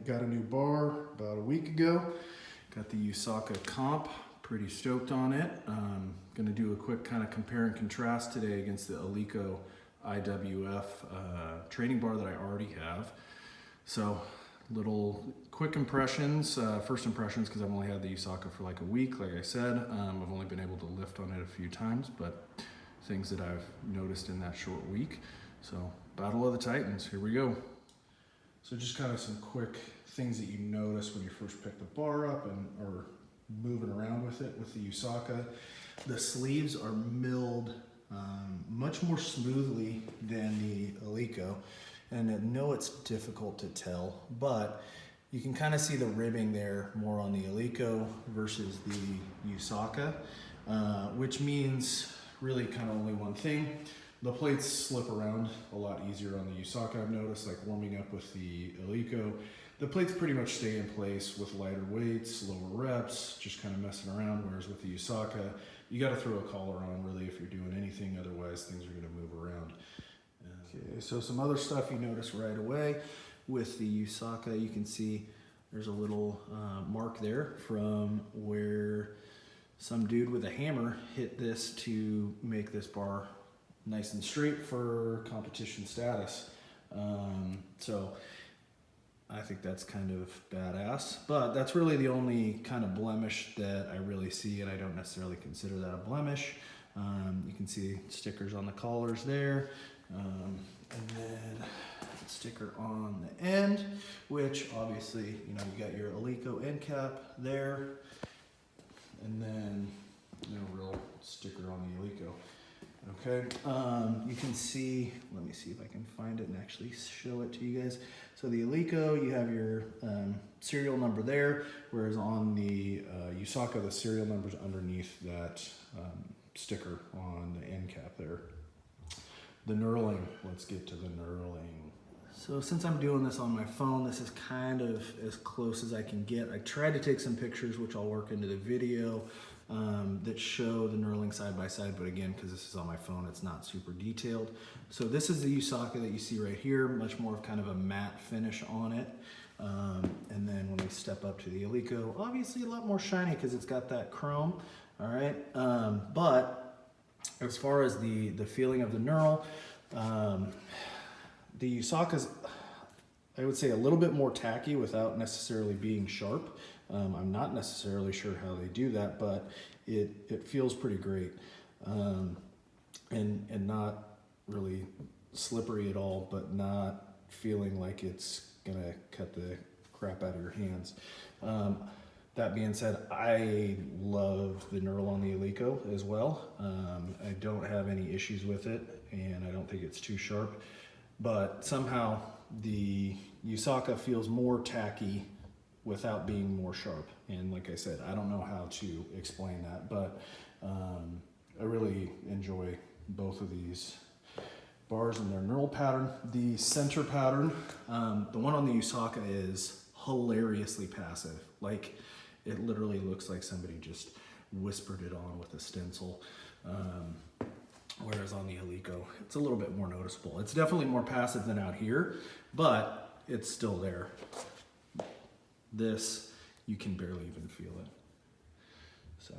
got a new bar about a week ago. Got the Uesaka comp, pretty stoked on it. Gonna do a quick kind of compare and contrast today against the Eleiko IWF training bar that I already have. So little quick impressions, first impressions, because I've only had the Uesaka for like a week. Like I said, I've only been able to lift on it a few times, but things that I've noticed in that short week. So Battle of the Titans, here we go. So just kind of some quick things that you notice when you first pick the bar up and or moving around with it with the Uesaka. The sleeves are milled much more smoothly than the Eleiko. And I know it's difficult to tell, but you can kind of see the ribbing there more on the Eleiko versus the Uesaka, which means really kind of only one thing. The plates slip around a lot easier on the Uesaka, I've noticed, like warming up with the Eleiko. The plates pretty much stay in place with lighter weights, lower reps, just kind of messing around, whereas with the Uesaka, you got to throw a collar on really if you're doing anything, otherwise things are going to move around. Okay, so some other stuff you notice right away with the Uesaka, you can see there's a little mark there from where some dude with a hammer hit this to make this bar nice and straight for competition status. So I think that's kind of badass, but that's really the only kind of blemish that I really see, and I don't necessarily consider that a blemish. You can see stickers on the collars there, and then a sticker on the end, which obviously, you know, you got your Eleiko end cap there, and then no real sticker on the Eleiko. Okay, you can see, let me see if I can find it and actually show it to you guys. So the Eleiko, you have your serial number there, whereas on the Uesaka, the serial number's underneath that sticker on the end cap there. The knurling, let's get to the knurling. So since I'm doing this on my phone, this is kind of as close as I can get. I tried to take some pictures, which I'll work into the video, that show the knurling side by side, but again, because this is on my phone, it's not super detailed. So this is the Uesaka that you see right here, much more of kind of a matte finish on it. And then when we step up to the Eleiko, obviously a lot more shiny because it's got that chrome, all right? But as far as the feeling of the knurl, the Uesaka's, I would say, a little bit more tacky without necessarily being sharp. I'm not necessarily sure how they do that, but it feels pretty great, and not really slippery at all, but not feeling like it's gonna cut the crap out of your hands. That being said, I love the knurl on the Eleiko as well. I don't have any issues with it, and I don't think it's too sharp, but somehow the Uesaka feels more tacky without being more sharp. And like I said, I don't know how to explain that, but I really enjoy both of these bars and their knurl pattern. The center pattern, the one on the Uesaka is hilariously passive. Like, it literally looks like somebody just whispered it on with a stencil. Whereas on the Eleiko, it's a little bit more noticeable. It's definitely more passive than out here, but it's still there. This, you can barely even feel it. So.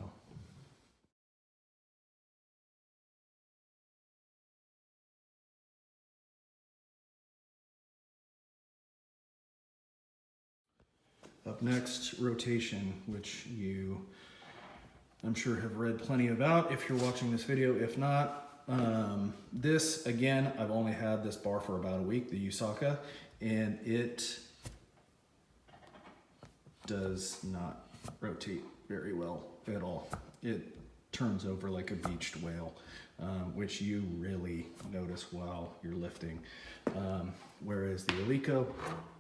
Up next, rotation, which you, I'm sure, have read plenty about if you're watching this video. If not, this, again, I've only had this bar for about a week, the Uesaka, and it does not rotate very well at all. It turns over like a beached whale, which you really notice while you're lifting. Whereas the Eleiko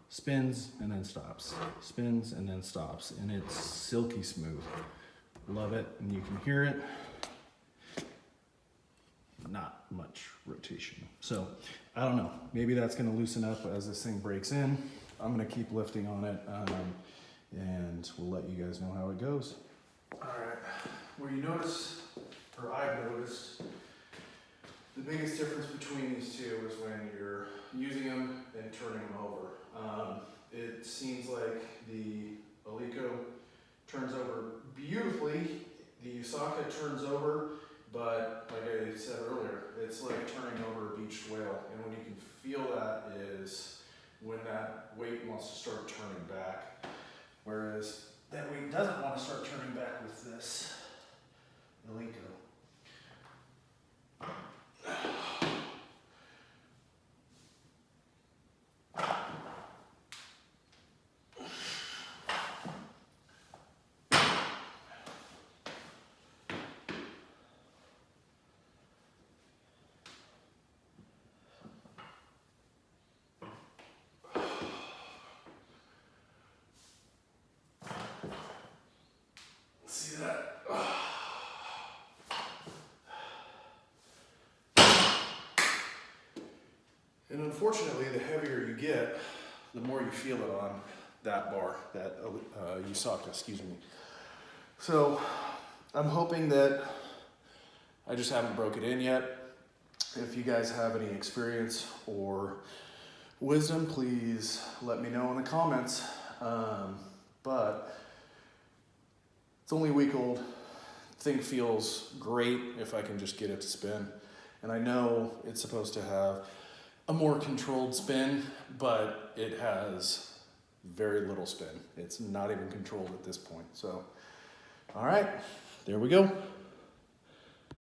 spins and then stops, spins and then stops, and it's silky smooth. Love it, and you can hear it. Not much rotation. So I don't know, maybe that's gonna loosen up as this thing breaks in. I'm gonna keep lifting on it, and we'll let you guys know how it goes. All right, where you notice, or I've noticed, the biggest difference between these two is when you're using them and turning them over. It seems like turns over beautifully. The Uesaka turns over, but like I said earlier, it's like turning over a beached whale. And when you can feel that is when that weight wants to start turning back. Whereas that weight doesn't want to start turning back with this Eleiko. See that? And unfortunately, the heavier you get, the more you feel it on that bar, that Uesaka, excuse me. So I'm hoping that I just haven't broke it in yet. If you guys have any experience or wisdom, please let me know in the comments. But it's only a week old. Thing feels great if I can just get it to spin. And I know it's supposed to have a more controlled spin, but it has very little spin. It's not even controlled at this point. So, all right, there we go.